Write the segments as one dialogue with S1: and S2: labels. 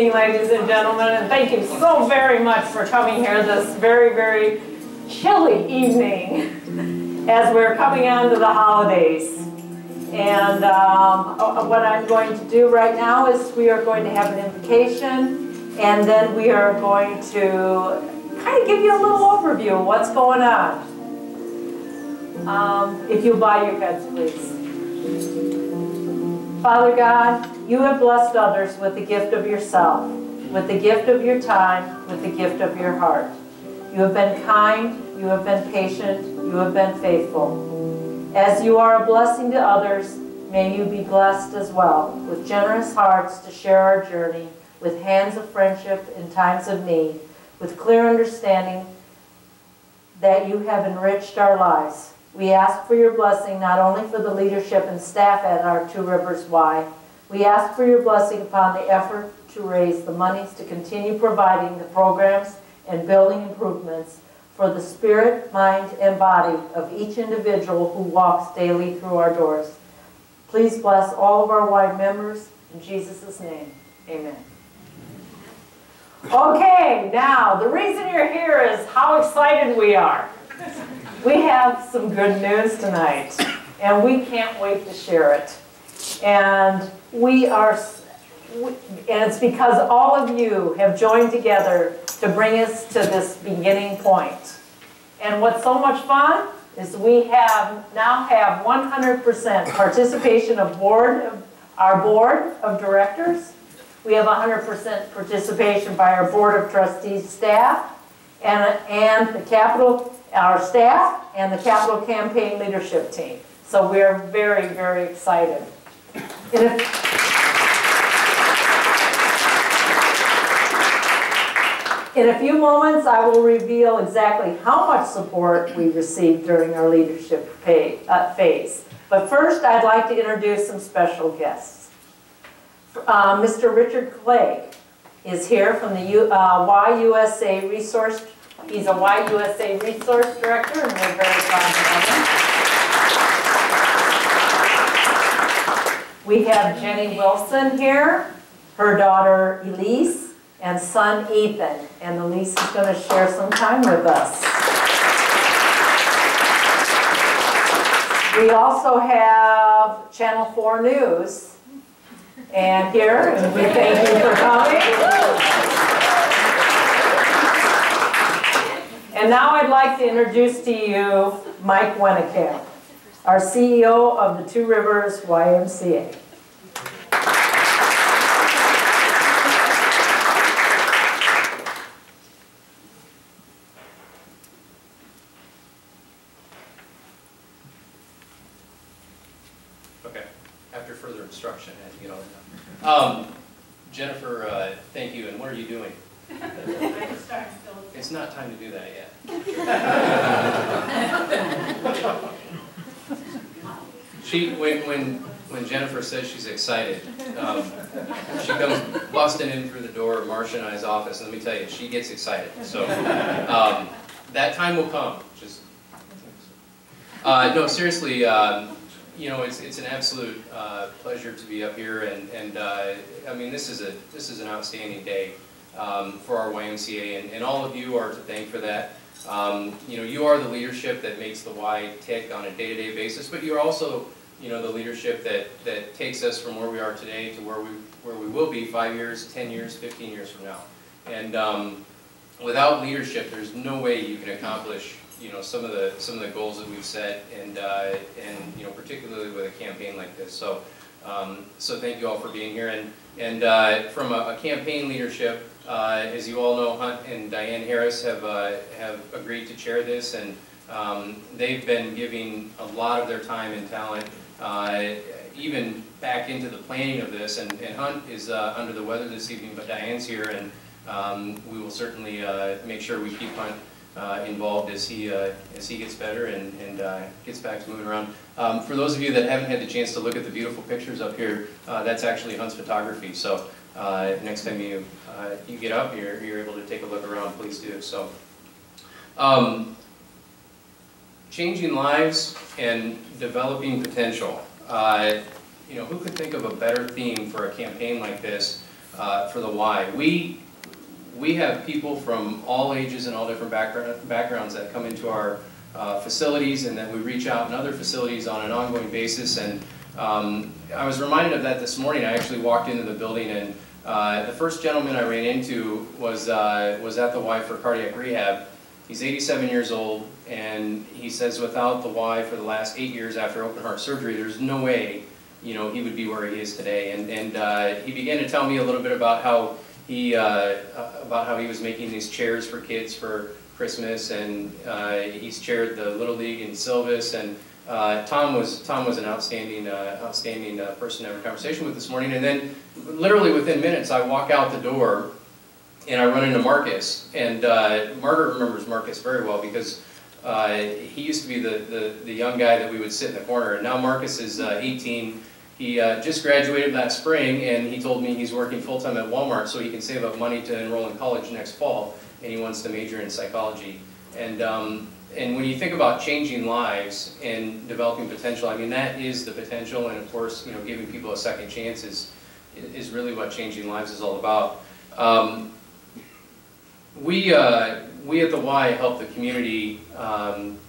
S1: evening, ladies and gentlemen, and thank you so very much for coming here this very, very chilly evening as we're coming on to the holidays. And what I'm going to do right now is we are going to have an invocation, and then we are going to kind of give you a little overview of what's going on. If you'll bow your heads, please. Father God, you have blessed others with the gift of yourself, with the gift of your time, with the gift of your heart. You have been kind, you have been patient, you have been faithful. As you are a blessing to others, may you be blessed as well, with generous hearts to share our journey, with hands of friendship in times of need, with clear understanding that you have enriched our lives. We ask for your blessing not only for the leadership and staff at our Two Rivers Y. We ask for your blessing upon the effort to raise the monies to continue providing the programs and building improvements for the spirit, mind, and body of each individual who walks daily through our doors. Please bless all of our Y members. In Jesus' name, amen. Okay, now the reason you're here is how excited we are. We have some good news tonight, and we can't wait to share it. And it's because all of you have joined together to bring us to this beginning point. And what's so much fun is we now have 100% participation of our board of directors. We have 100% participation by our board of trustees staff and our staff and the capital campaign leadership team. So we're very, very excited. In a few moments, I will reveal exactly how much support we received during our leadership phase. But first, I'd like to introduce some special guests. Mr. Richard Clegg is here from the YUSA Resource. He's a YUSA Resource Director, and we're very proud to have him. We have Jenny Wilson here, her daughter Elise, and son Ethan. And Elise is going to share some time with us. We also have Channel 4 News and here, and we thank you for coming. And now I'd like to introduce to you Mike Wennekamp, our CEO of the Two Rivers YMCA.
S2: Okay, after further instruction, I had to get all that done. Jennifer, thank you, and what are you doing? It's not time to do that yet. When Jennifer says she's excited, she comes busting in through the door of Marcia and I's office, and let me tell you, she gets excited. So that time will come. No, seriously, you know, it's an absolute pleasure to be up here, and I mean, this is an outstanding day. For our YMCA, and all of you are to thank for that. You know, you are the leadership that makes the Y tick on a day-to-day basis, but you're also, you know, the leadership that takes us from where we are today to where we will be 5 years, 10 years, 15 years from now. And without leadership, there's no way you can accomplish, you know, some of the goals that we've set, and you know, particularly with a campaign like this. So so thank you all for being here, and from a campaign leadership. As you all know, Hunt and Diane Harris have agreed to chair this, and they've been giving a lot of their time and talent, even back into the planning of this. And Hunt is under the weather this evening, but Diane's here, and we will certainly make sure we keep Hunt involved as he gets better and gets back to moving around. For those of you that haven't had the chance to look at the beautiful pictures up here, that's actually Hunt's photography. So next time you get up, you're able to take a look around, please do. So changing lives and developing potential. You know, who could think of a better theme for a campaign like this for the Y. We have people from all ages and all different backgrounds that come into our facilities, and then we reach out in other facilities on an ongoing basis. And I was reminded of that this morning. I actually walked into the building, and the first gentleman I ran into was at the Y for cardiac rehab. He's 87 years old, and he says without the Y for the last 8 years after open heart surgery, there's no way, you know, he would be where he is today. And he began to tell me a little bit about how he was making these chairs for kids for Christmas, and he's chaired the Little League in Silvis. And Tom was an outstanding person to have a conversation with this morning. And then, literally within minutes, I walk out the door, and I run into Marcus. And Margaret remembers Marcus very well because he used to be the young guy that we would sit in the corner. And now Marcus is 18. He just graduated last spring, and he told me he's working full-time at Walmart so he can save up money to enroll in college next fall, and he wants to major in psychology. And when you think about changing lives and developing potential, I mean, that is the potential, and of course, you know, giving people a second chance is really what changing lives is all about. We at the Y help the community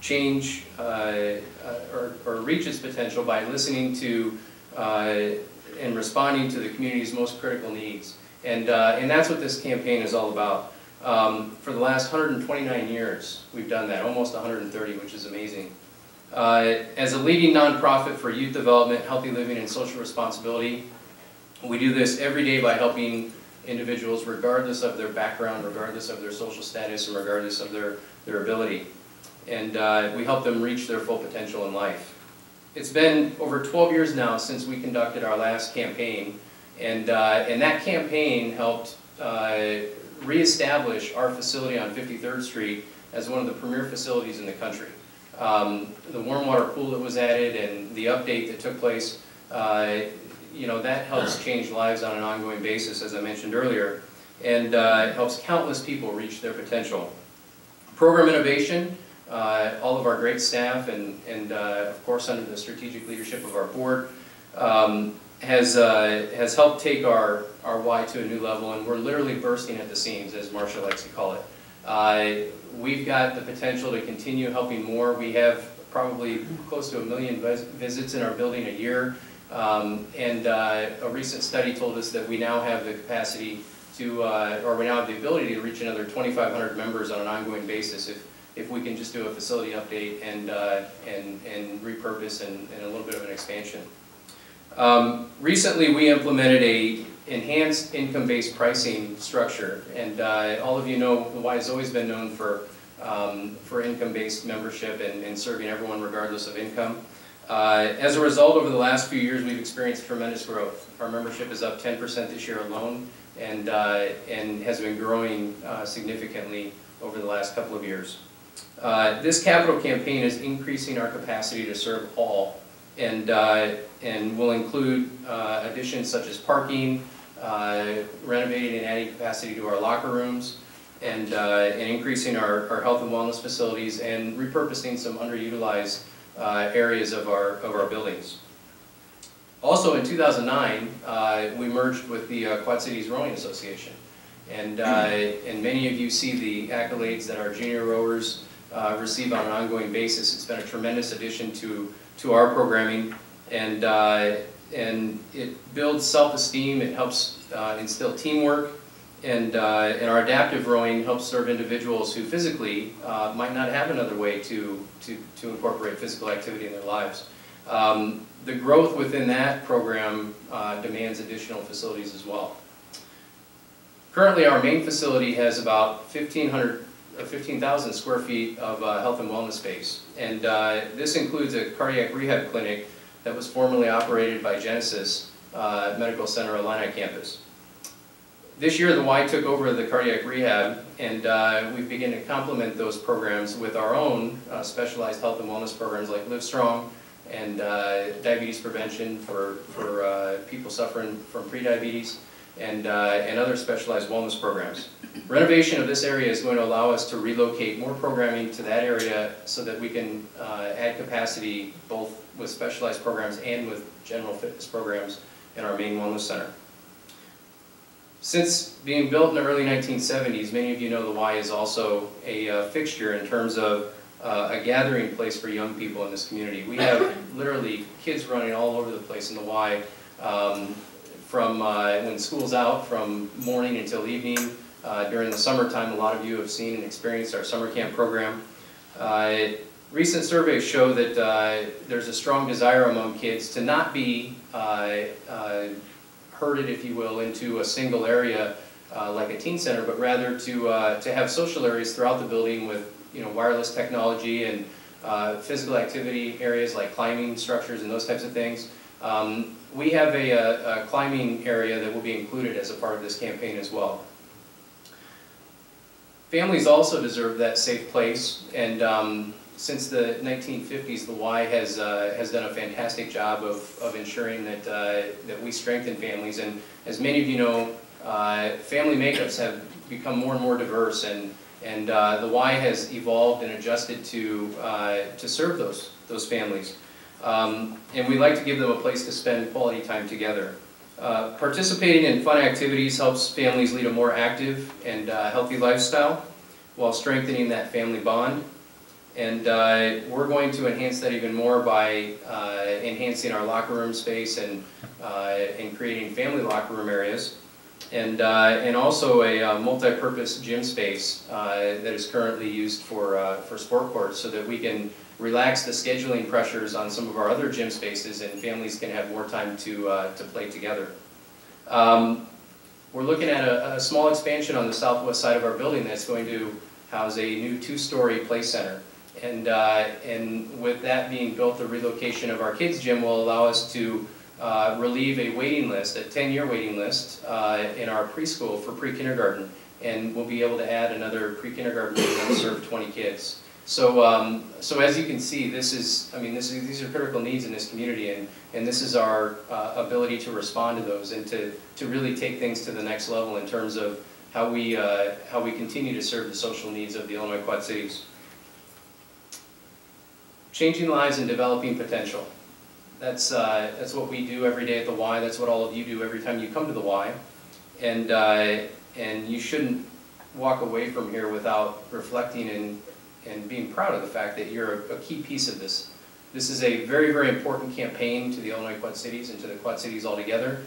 S2: change or reach its potential by listening to and responding to the community's most critical needs. And that's what this campaign is all about. For the last 129 years, we've done that, almost 130, which is amazing. As a leading nonprofit for youth development, healthy living, and social responsibility, we do this every day by helping individuals regardless of their background, regardless of their social status, and regardless of their ability. And we help them reach their full potential in life. It's been over 12 years now since we conducted our last campaign, and that campaign helped reestablish our facility on 53rd Street as one of the premier facilities in the country. The warm water pool that was added and the update that took place, you know, that helps change lives on an ongoing basis, as I mentioned earlier, and it helps countless people reach their potential. Program innovation, all of our great staff and of course under the strategic leadership of our board, has helped take our Y to a new level, and we're literally bursting at the seams, as Marcia likes to call it. We've got the potential to continue helping more. We have probably close to 1 million visits in our building a year, and a recent study told us that we now have the capacity to, or we now have the ability to reach another 2,500 members on an ongoing basis if we can just do a facility update and repurpose and a little bit of an expansion. Recently, we implemented a enhanced income-based pricing structure, and all of you know the Y has always been known for income-based membership and serving everyone regardless of income. As a result, over the last few years, we've experienced tremendous growth. Our membership is up 10% this year alone, and has been growing significantly over the last couple of years. This capital campaign is increasing our capacity to serve all, and will include additions such as parking, renovating and adding capacity to our locker rooms, and increasing our health and wellness facilities, and repurposing some underutilized areas of our buildings. Also in 2009, we merged with the Quad Cities Rowing Association, and many of you see the accolades that our junior rowers receive on an ongoing basis. It's been a tremendous addition to our programming, and it builds self-esteem. It helps instill teamwork, and our adaptive rowing helps serve individuals who physically might not have another way to incorporate physical activity in their lives. The growth within that program demands additional facilities as well. Currently, our main facility has about 15,000 square feet of health and wellness space, and this includes a cardiac rehab clinic that was formerly operated by Genesis Medical Center Illini campus. This year, the Y took over the cardiac rehab, and we've begun to complement those programs with our own specialized health and wellness programs like Live Strong and diabetes prevention for people suffering from prediabetes, and other specialized wellness programs. Renovation of this area is going to allow us to relocate more programming to that area so that we can add capacity both with specialized programs and with general fitness programs in our main wellness center. Since being built in the early 1970s, many of you know the Y is also a fixture in terms of a gathering place for young people in this community. We have literally kids running all over the place in the Y, from when school's out, from morning until evening. During the summertime, a lot of you have seen and experienced our summer camp program. Recent surveys show that there's a strong desire among kids to not be herded, if you will, into a single area like a teen center, but rather to have social areas throughout the building with wireless technology and physical activity areas like climbing structures and those types of things. We have a climbing area that will be included as a part of this campaign as well. Families also deserve that safe place, and since the 1950s, the Y has done a fantastic job of ensuring that we strengthen families. And as many of you know, family makeups have become more and more diverse, and the Y has evolved and adjusted to serve those families. And we like to give them a place to spend quality time together. Participating in fun activities helps families lead a more active and healthy lifestyle while strengthening that family bond. And we're going to enhance that even more by enhancing our locker room space and creating family locker room areas. And also a multi-purpose gym space that is currently used for sport courts, so that we can relax the scheduling pressures on some of our other gym spaces and families can have more time to play together. We're looking at a small expansion on the southwest side of our building that's going to house a new 2-story play center. And with that being built, the relocation of our kids' gym will allow us to relieve a waiting list, a 10-year waiting list in our preschool for pre-kindergarten. And we'll be able to add another pre-kindergarten that will serve 20 kids. So, so as you can see, these are critical needs in this community, and this is our ability to respond to those and to really take things to the next level in terms of how we continue to serve the social needs of the Illinois Quad Cities. Changing lives and developing potential. That's what we do every day at the Y. That's what all of you do every time you come to the Y. And you shouldn't walk away from here without reflecting and being proud of the fact that you're a key piece of this. This is a very, very important campaign to the Illinois Quad Cities and to the Quad Cities altogether.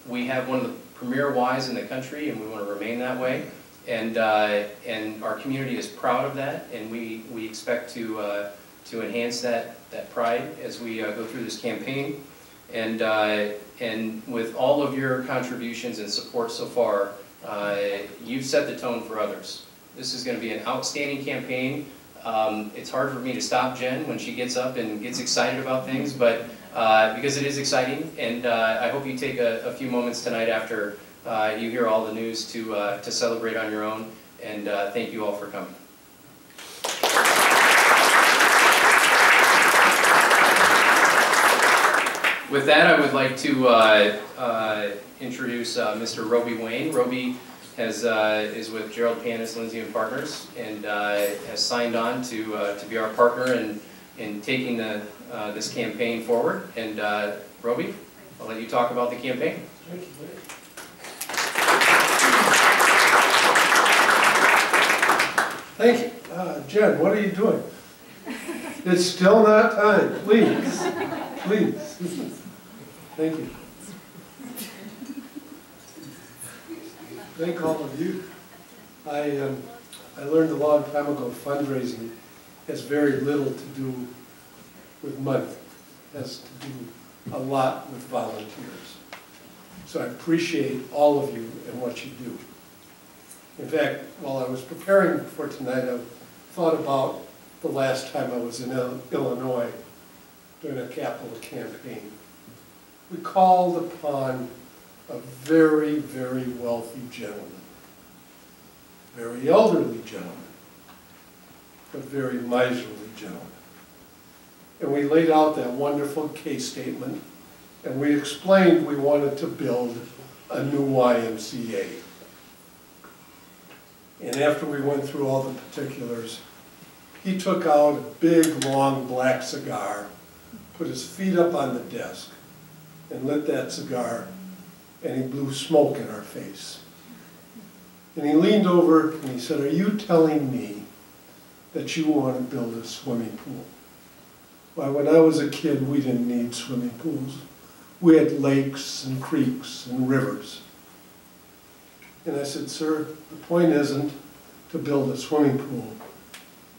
S2: We have one of the premier Ys in the country, and we want to remain that way. And our community is proud of that, and we expect to enhance that pride as we go through this campaign. And with all of your contributions and support so far, you've set the tone for others. This is going to be an outstanding campaign. It's hard for me to stop Jen when she gets up and gets excited about things, but because it is exciting, and I hope you take a few moments tonight after you hear all the news to celebrate on your own, and thank you all for coming. With that, I would like to introduce Mr. Roby Wayne. Roby is with Gerald Panis, Lindsay and Partners, and has signed on to be our partner in taking this campaign forward. And Roby, I'll let you talk about the campaign.
S3: Thank you. Thank you. Jen, what are you doing? It's still not time. Please. Please. Thank you. Thank all of you. I learned a long time ago fundraising has very little to do with money. It has to do a lot with volunteers. So I appreciate all of you and what you do. In fact, while I was preparing for tonight, I thought about the last time I was in Illinois during a capital campaign. We called upon a very, very wealthy gentleman, very elderly gentleman, but very miserly gentleman. And we laid out that wonderful case statement, and we explained we wanted to build a new YMCA. And after we went through all the particulars, he took out a big, long black cigar, put his feet up on the desk, and lit that cigar, and he blew smoke in our face. And he leaned over and he said, "Are you telling me that you want to build a swimming pool?" Why, when I was a kid, we didn't need swimming pools. We had lakes and creeks and rivers. And I said, "Sir, the point isn't to build a swimming pool.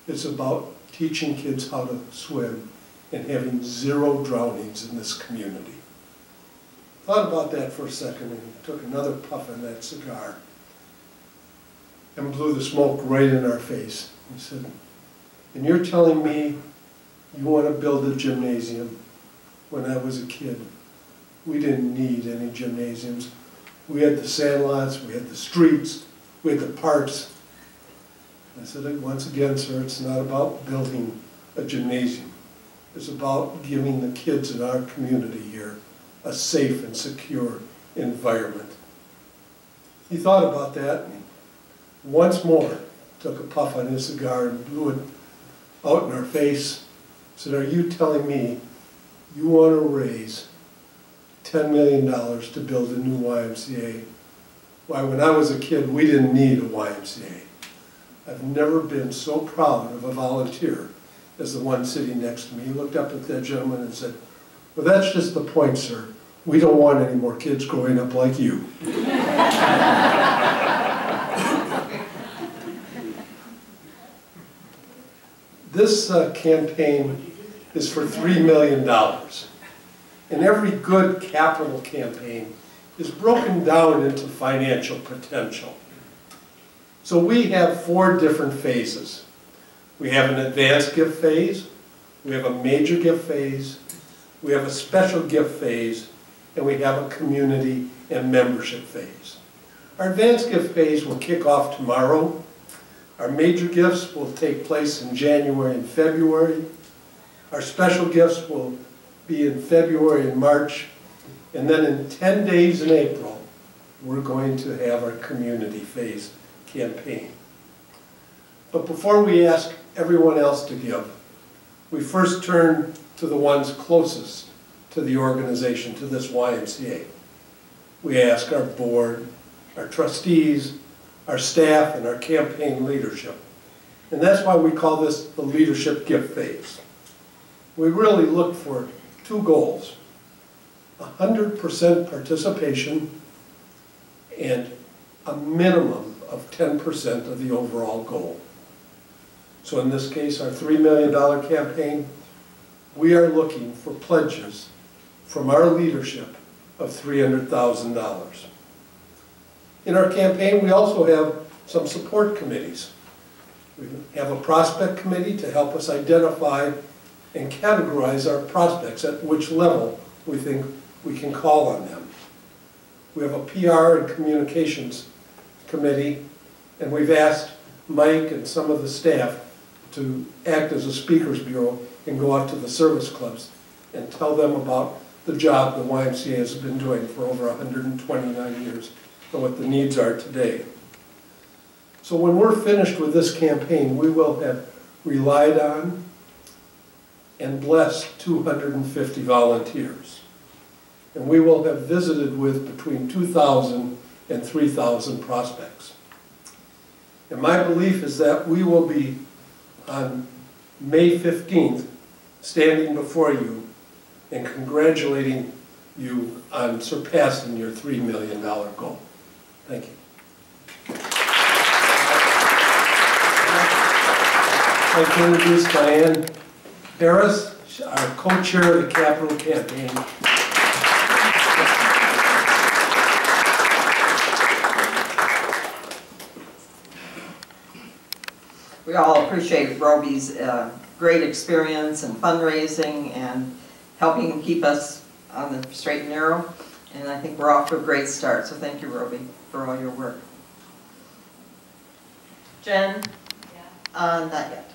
S3: It's about teaching kids how to swim and having 0 drownings in this community." Thought about that for a second and took another puff on that cigar and blew the smoke right in our face. He said, "And you're telling me you want to build a gymnasium? When I was a kid, we didn't need any gymnasiums. We had the sandlots, we had the streets, we had the parks." I said, "Once again, sir, it's not about building a gymnasium. It's about giving the kids in our community here a safe and secure environment." He thought about that and once more took a puff on his cigar and blew it out in our face. Said, "Are you telling me you want to raise $10 million to build a new YMCA? Why, when I was a kid, we didn't need a YMCA." I've never been so proud of a volunteer as the one sitting next to me. He looked up at that gentleman and said, "Well, that's just the point, sir. We don't want any more kids growing up like you." This campaign is for $3 million. And every good capital campaign is broken down into financial potential. So we have 4 different phases. We have an advanced gift phase, we have a major gift phase, we have a special gift phase, and we have a community and membership phase. Our advanced gift phase will kick off tomorrow. Our major gifts will take place in January and February. Our special gifts will be in February and March. And then in 10 days in April, we're going to have our community phase campaign. But before we ask everyone else to give, we first turn to the ones closest to the organization, to this YMCA. We ask our board, our trustees, our staff, and our campaign leadership. And that's why we call this the leadership gift phase. We really look for 2 goals: 100% participation and a minimum of 10% of the overall goal. So in this case, our $3 million campaign, we are looking for pledges from our leadership of $300,000. In our campaign, we also have some support committees. We have a prospect committee to help us identify and categorize our prospects at which level we think we can call on them. We have a PR and communications committee, and we've asked Mike and some of the staff to act as a speakers bureau and go out to the service clubs and tell them about the job the YMCA has been doing for over 129 years and what the needs are today. So when we're finished with this campaign, we will have relied on and blessed 250 volunteers. And we will have visited with between 2,000 and 3,000 prospects. And my belief is that we will be on May 15th standing before you and congratulating you on surpassing your $3 million goal. Thank you. I'd like to introduce Diane Harris, our co-chair of the Capital Campaign.
S4: We all appreciate Roby's great experience in fundraising and helping keep us on the straight and narrow. And I think we're off to a great start. So thank you, Roby, for all your work. Jen? Yeah. Not yet.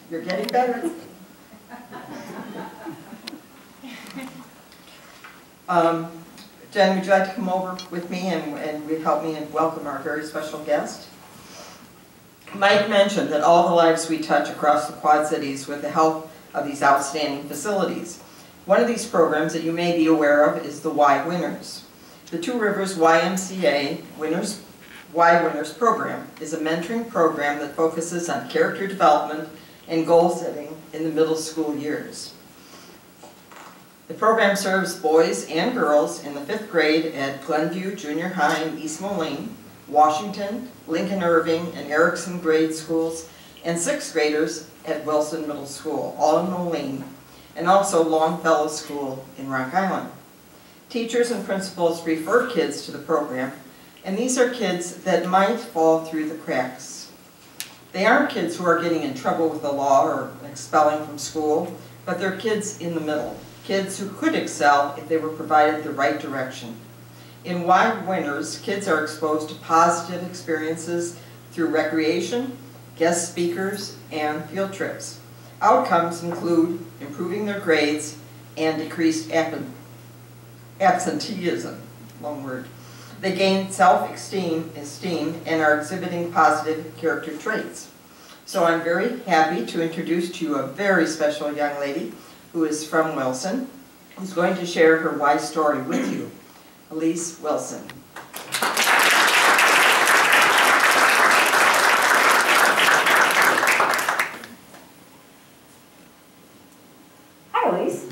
S4: You're getting better. Jen, would you like to come over with me and help me and welcome our very special guest? Mike mentioned that all the lives we touch across the Quad Cities with the help of these outstanding facilities. One of these programs that you may be aware of is the Y Winners. The Two Rivers YMCA Y Winners program is a mentoring program that focuses on character development and goal setting in the middle school years. The program serves boys and girls in the 5th grade at Glenview Junior High in East Moline, Washington, Lincoln Irving, and Erickson grade schools, and 6th graders at Wilson Middle School, all in Moline, and also Longfellow School in Rock Island. Teachers and principals refer kids to the program, and these are kids that might fall through the cracks. They aren't kids who are getting in trouble with the law or expelling from school, but they're kids in the middle, kids who could excel if they were provided the right direction. In Y Winners, kids are exposed to positive experiences through recreation, guest speakers, and field trips. Outcomes include improving their grades and decreased absenteeism, long word. They gain self-esteem and are exhibiting positive character traits. So I'm very happy to introduce to you a very special young lady who is from Wilson, who's going to share her Y story with you. Elise Wilson.
S1: Hi, Elise.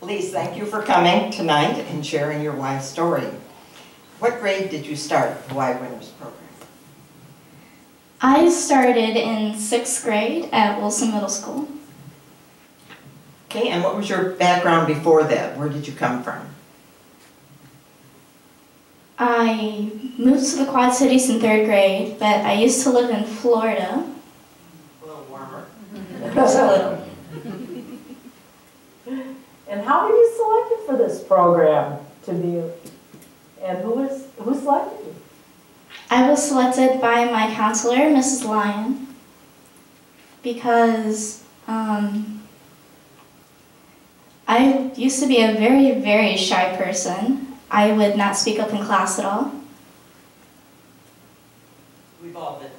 S4: Elise, thank you for coming tonight and sharing your Y story. What grade did you start the Y Winners program?
S5: I started in 6th grade at Wilson Middle School.
S4: Okay, and what was your background before that? Where did you come from?
S5: I moved to the Quad Cities in 3rd grade, but I used to live in Florida.
S4: A little warmer.
S5: Just a little.
S1: And how were you selected for this program to be, and who selected you?
S5: I was selected by my counselor, Mrs. Lyon, because I used to be a very, very shy person. I would not speak up in class at all.
S4: We've all been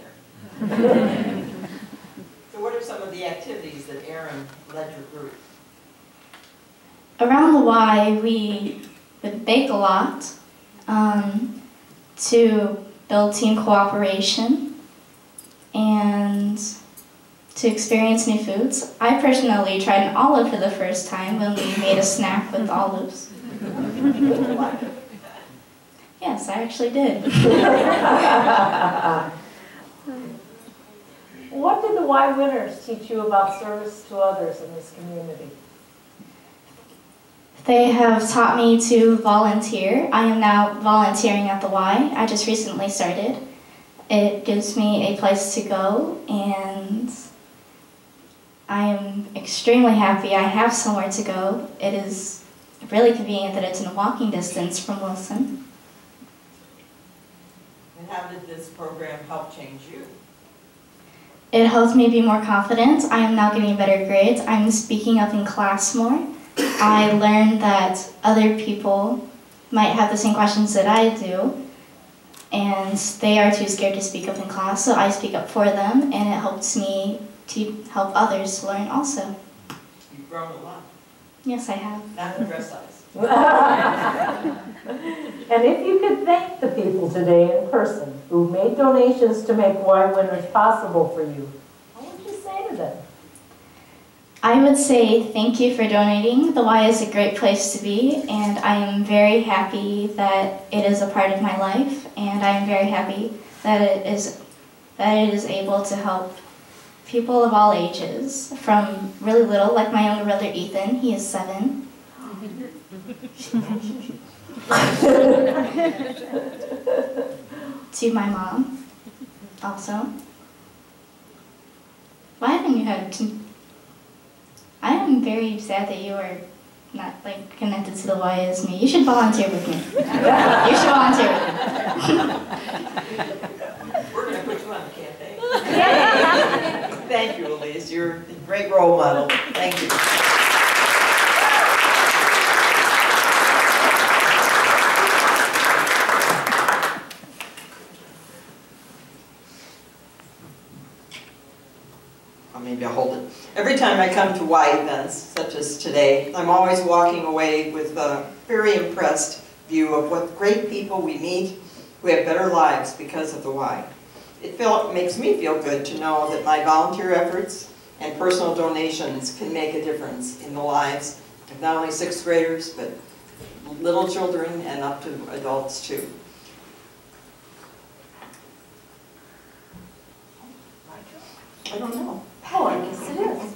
S4: there. So what are some of the activities that Erin led your group?
S5: Around the Y, we would bake a lot to build team cooperation and to experience new foods. I personally tried an olive for the first time when we made a snack with olives. Yes, I actually did.
S1: What did the Y Winners teach you about service to others in this community?
S5: They have taught me to volunteer. I am now volunteering at the Y. I just recently started. It gives me a place to go, and I am extremely happy I have somewhere to go. It is really convenient that it's in walking distance from Wilson.
S4: And how did this program help change you?
S5: It helps me be more confident. I am now getting better grades. I'm speaking up in class more. I learned that other people might have the same questions that I do, and they are too scared to speak up in class, so I speak up for them, and it helps me to help others learn also.
S4: You've grown a lot.
S5: Yes, I have.
S4: Not in dress size.
S1: And if you could thank the people today in person who made donations to make Y Winners possible for you, what would you say to them?
S5: I would say thank you for donating. The Y is a great place to be, and I am very happy that it is a part of my life, and I am very happy that it is able to help people of all ages, from really little, like my younger brother Ethan, he is 7. To my mom, also. Why haven't you had? I am very sad that you are not like connected to the Y as me. You should volunteer with me. You should volunteer with me.
S4: We're going to put you on the campaign. Thank you, Elise. You're a great role model. Thank you. time I come to Y events, such as today, I'm always walking away with a very impressed view of what great people we meet who have better lives because of the Y. It makes me feel good to know that my volunteer efforts and personal donations can make a difference in the lives of not only 6th graders, but little children and up to adults too. I don't know.
S1: Oh, I guess it is.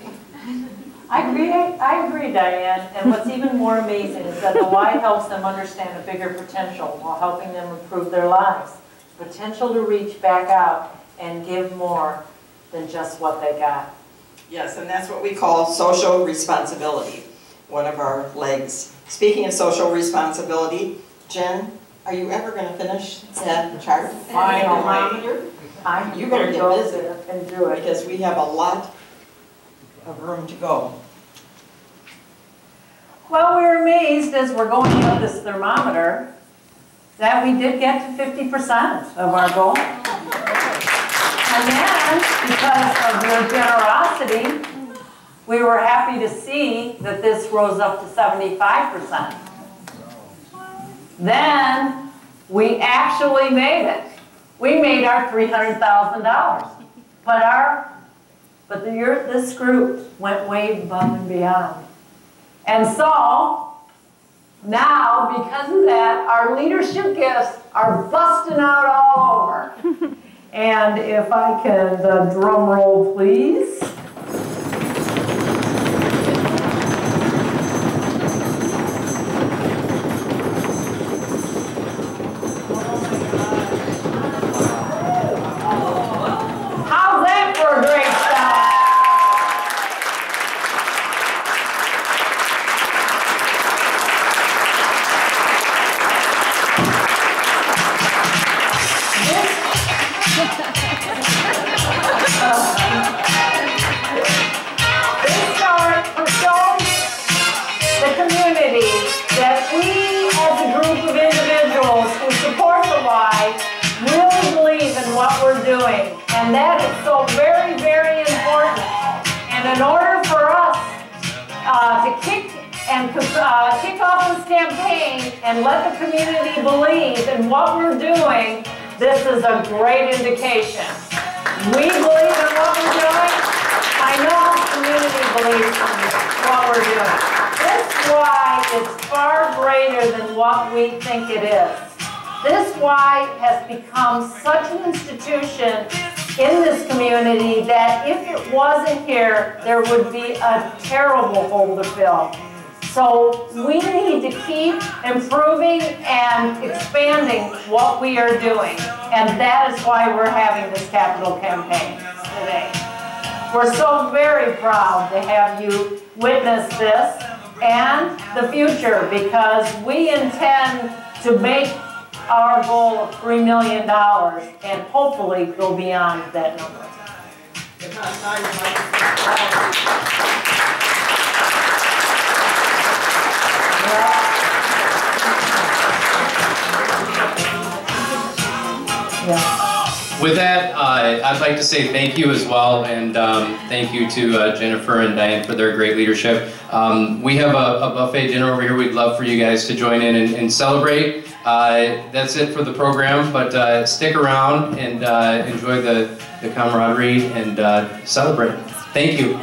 S1: I agree, Diane, and what's even more amazing is that the Y helps them understand a bigger potential while helping them improve their lives. Potential to reach back out and give more than just what they got.
S4: Yes, and that's what we call social responsibility, one of our legs. Speaking of social responsibility, Jen, are you ever going to finish that chart?
S1: Finally.
S4: You better get busy
S1: and do it.
S4: because we have a lot of room to go.
S1: Well, we're amazed as we're going through this thermometer that we did get to 50% of our goal. And then, because of your generosity, we were happy to see that this rose up to 75%. Then, we actually made it. We made our $300,000. But this group went way above and beyond. And so, now, because of that, our leadership gifts are busting out all over. And if I can, the drum roll, please. How's that for a great start? This start shows the community that we, as a group of individuals who support the Y, really believe in what we're doing. And that is so very, very important. And in order for us to kick off this campaign and let the community believe in what we're doing, this is a great indication. We believe in what we're doing. I know the community believes in what we're doing. This Y is far greater than what we think it is. This Y has become such an institution in this community that if it wasn't here, there would be a terrible hole to fill. So we need to keep improving and expanding what we are doing. And that is why we're having this capital campaign today. We're so very proud to have you witness this and the future, because we intend to make our goal of $3 million and hopefully go beyond that number. Yeah.
S2: With that, I'd like to say thank you as well, and thank you to Jennifer and Diane for their great leadership. We have a buffet dinner over here. We'd love for you guys to join in and celebrate. That's it for the program, but stick around and enjoy the camaraderie and celebrate. Thank you.